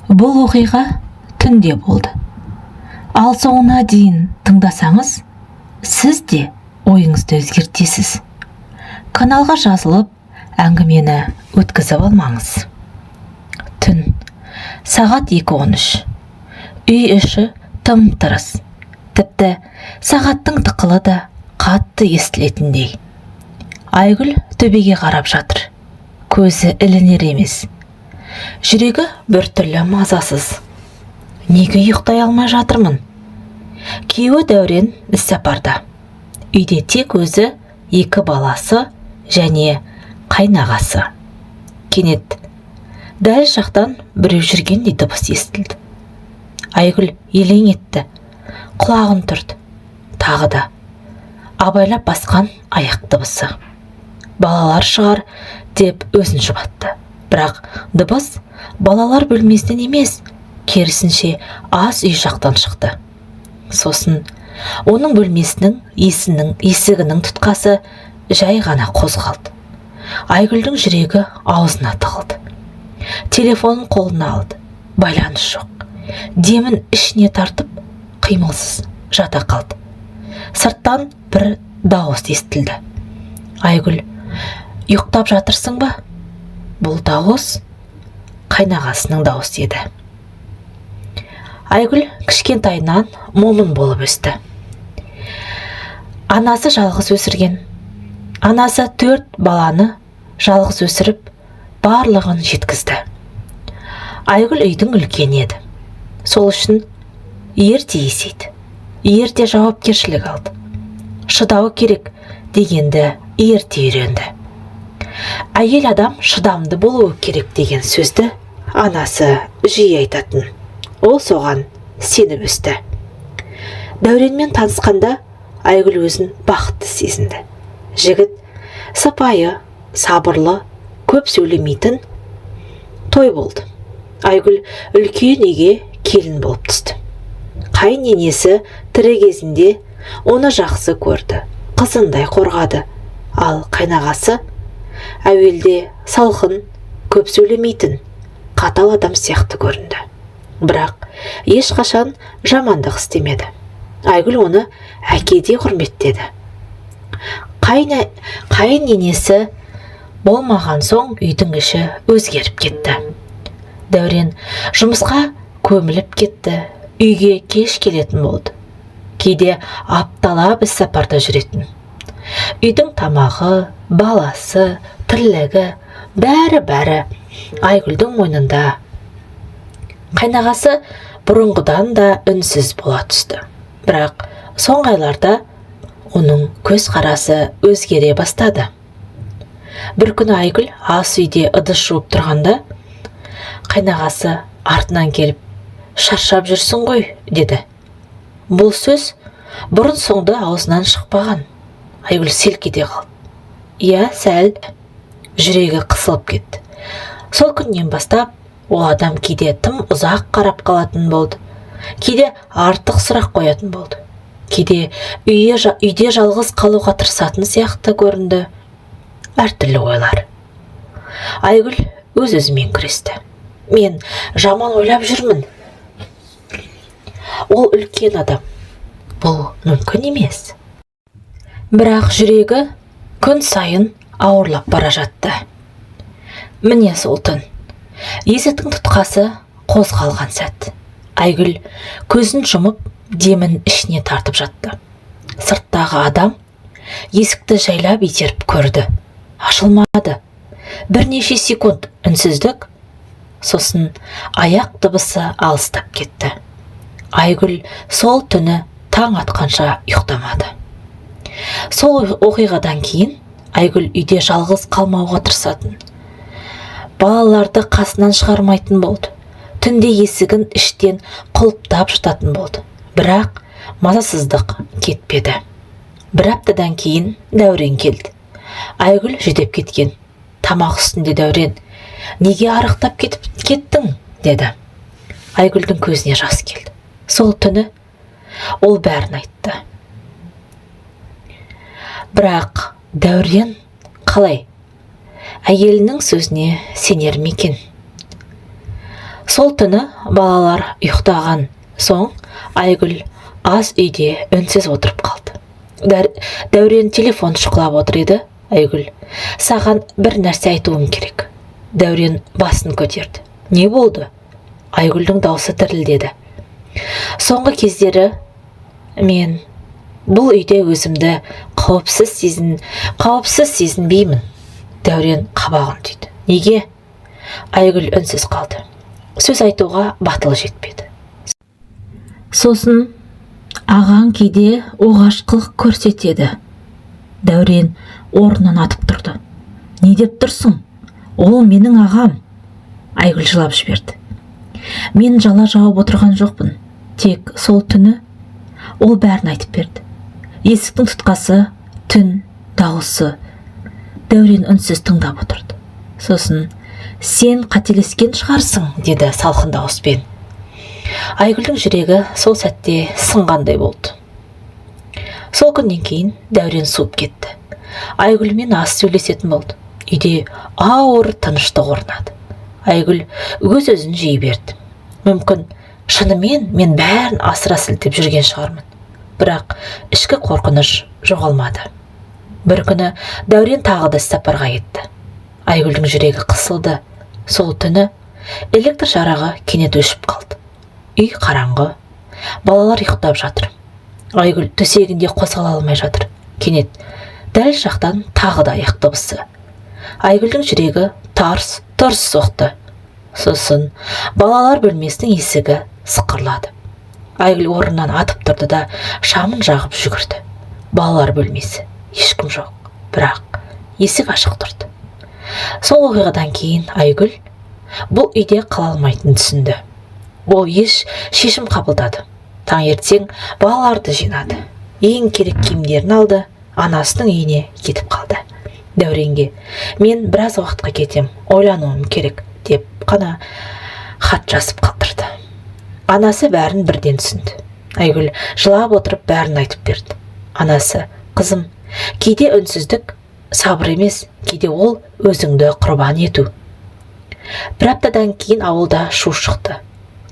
Бұл оқиға түнде болды. Ал соңына дейін тыңдасаңыз, сіз де ойыңызды өзгертесіз. Каналға жазылып, әңгімені өткізіп алмаңыз. Түн, сағат 2:13. Үй іші тым-тырыс. Тіпті сағаттың тықылы да қатты естілетіндей. Айгүл төбеге қарап жатыр. Көзі ілінер емес. Жүрегі біртүрлі мазасыз. Неге ұйықтай алмай жатырмын? Күйеуі Дәурен іссапарда. Үйде тек өзі, 2 баласы және қайнағасы. Кенет дәл жақтан біреу жүргендей дыбыс естілді. Айгүл елең етті. Құлағын түрді. Тағы да абайлап басқан аяқ дыбысы. Балалар шығар деп өзін жұбатты. Бірақ дыбыс балалар бөлмесінен емес, керісінше ас үй жақтан шықты. Сосын оның бөлмесінің есігінің тұтқасы жай ғана қозғалды. Айгүлдің жүрегі аузына тығылды. Телефонын қолына алды. Байланыс жоқ. Демін ішіне тартып, қимылсыз жата қалды. Сырттан бір дауыс естілді. Айгүл, ұйықтап жатырсың ба? Бұл дауыс қайнағасының дауысы еді. Айгүл кішкентайынан момын болып өсті. Анасы жалғыз өсірген. Анасы 4 баланы жалғыз өсіріп, барлығын жеткізді. Айгүл үйдің үлкені еді. Сол үшін ерте есейді. Ерте жауапкершілік алды. Шыдау керек дегенді ерте үйренді. Әйел адам шыдамды болуы керек деген сөзді анасы жиі айтатын. Ол соған сеніп өсті. Дәуренмен танысқанда Айгүл өзін бақытты сезінді. Жігіт сыпайы, сабырлы, көп сөйлемейтін той болды. Айгүл үлкен үйге келін болып түсті. Қайненесі тірі кезінде оны жақсы көрді, қызындай қорғады. Ал қайнағасы әуелде салқын, көп сөйлемейтін, қатал адам сияқты көрінді. Бірақ ешқашан жамандық істемеді. Айгүл оны әкедей құрметтеді. Қайненесі болмаған соң үйдің іші өзгеріп кетті. Дәурен жұмысқа көміліп кетті, үйге кеш келетін болды. Кейде апталап іссапарда жүретін. Үйдің тамағы, баласы, тірлігі, бәрі Айгүлдің мойнында. Қайнағасы бұрынғыдан да үнсіз бола түсті. Бірақ соңғы айларда оның көз қарасы өзгере бастады. Бір күні Айгүл ас үйде ыдыс жуып тұрғанда, қайнағасы артынан келіп, шаршап жүрсің ғой, деді. Бұл сөз бұрын соңды аузынан шықпаған. Айгүл селк ете қалды. Иә, сәл. Жүрегі қысылып кетті. Сол күннен бастап ол адам кейде тым ұзақ қарап қалатын болды. Кейде артық сұрақ қоятын болды. Кейде үйде жалғыз қалуға тырысатын сияқты көрінді. Әртүрлі ойлар. Айгүл өз-өзімен күресті. Мен жаман ойлап жүрмін. Ол үлкен адам. Бұл мүмкін емес. Бірақ жүрегі күн сайын ауырлап бара жатты. Міне сол түн. Есіктің тұтқасы қозғалған сәт. Айгүл көзін жұмып, демін ішіне тартып жатты. Сырттағы адам есікті жайлап итеріп көрді. Ашылмады. Бірнеше секунд үнсіздік, сосын аяқ дыбысы алыстап кетті. Айгүл сол түні таң атқанша ұйықтамады. Сол оқиғадан кейін Айгүл үйде жалғыз қалмауға тырысатын. Балаларды қасынан шығармайтын болды. Түнде есігін іштен құлыптап жататын болды. Бірақ мазасыздық кетпеді. Бір аптадан кейін Дәурен келді. Айгүл жүдеп кеткен. Тамақ үстінде Дәурен, неге арықтап кеттің, деді. Айгүлдің көзіне жас келді. Сол түні ол бәрін айтты. Бірақ Дәурен қалай? Әйелінің сөзіне сенер ме екен? Сол түні балалар ұйықтаған соң Айгүл аз үйде үнсіз отырып қалды. Дәурен телефон шұқылап отыр еді. Айгүл: «Саған бір нәрсе айтуым керек». Дәурен басын көтерді. «Не болды?» Айгүлдің даусы дірілдеді. «Соңғы кездері мен бұл үйде өзімді қауіпсіз сезінбеймін». Дәурен қабағын түйді. «Неге?» Айгүл үнсіз қалды. Сөз айтуға батылы жетпеді. Сосын: «Ағаң кейде оғашқылық көрсетеді». Дәурен орнынан атып тұрды. «Не деп тұрсың? Ол менің ағам». Айгүл жылап жіберді. «Мен жала жауып отырған жоқпын. Тек сол түні ол бәрін айтып берді. Есіктің тұтқасы, түн, дауысы». Дәурен үнсіз тыңдап отырды. Сосын: «Сен қателескен шығарсың», деді салқын дауыспен. Айгүлдің жүрегі сол сәтте сынғандай болды. Сол күннен кейін Дәурен суып кетті. Айгүлмен аз сөйлесетін болды. Үйде ауыр тыныштық орнады. Айгүл өз-өзін жей берді. Мүмкін шынымен мен бәрін асыра сілтеп жүрген шығармын. Бірақ ішкі қорқыныш жоғалмады. Бір күні Дәурен тағы да сапарға кетті. Айгүлдің жүрегі қысылды. Сол түні электр жарығы кенет өшіп қалды. Үй қараңғы. Балалар ұйықтап жатыр. Айгүл төсегінде қозғала алмай жатыр. Кенет дәл жақтан тағы да аяқ дыбысы. Айгүлдің жүрегі тарс-тұрс соқты. Сосын балалар бөлмесінің есігі сықырлады. Айгүл орнынан атып тұрды да шамын жағып жүгірді. Балалар бөлмесі. Ешкім жоқ. Бірақ есік ашық тұрды. Сол оқиғадан кейін Айгүл бұл үйде қала алмайтынын түсінді. Ол еш шешім қабылдады. Таңертең балаларды жинады. Ең керек киімдерін алды, анасының үйіне кетіп қалды. Дәуренге: «Мен біраз уақытқа кетем, ойлануым керек», деп қана хат жазып қалдырды. Анасы бәрін бірден түсінді. Айгүл жылап отырып бәрін айтып берді. Анасы: «Қызым, кейде үнсіздік сабыр емес, кейде ол өзіңді құрбан ету». Бір аптадан кейін ауылда шу шықты.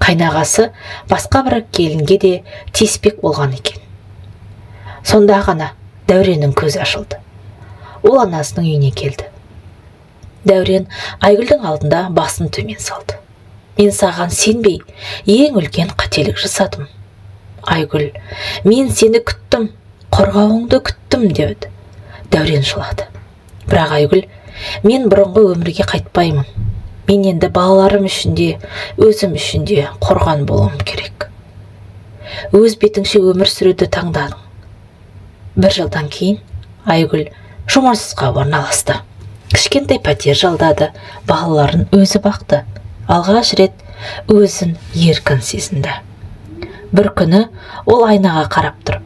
Қайнағасы басқа бір келінге де тиіспек болған екен. Сонда ғана Дәуреннің көзі ашылды. Ол анасының үйіне келді. Дәурен Айгүлдің алдында басын төмен салды. «Мен саған сенбей, ең үлкен қателік жасадым». Айгүл: «Мен сені күттім, қорғауыңды күттім», деді. Дәурен жылады. Бірақ Айгүл: «Мен бұрынғы өмірге қайтпаймын. Мен енді балаларым үшін де, өзім үшін де қорған болуым керек. Өз бетіңше өмір сүруді таңдадың». Бір жылдан кейін Айгүл жұмырсызға орналасты. Кішкентай пәтер жалдады, балаларын өзі бақты. Алғаш рет өзін еркін сезінді. Бір күні ол айнаға қарап тұрып: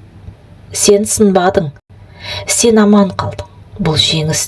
«Сен сынбадың, сен аман қалдың. Бұл жеңіс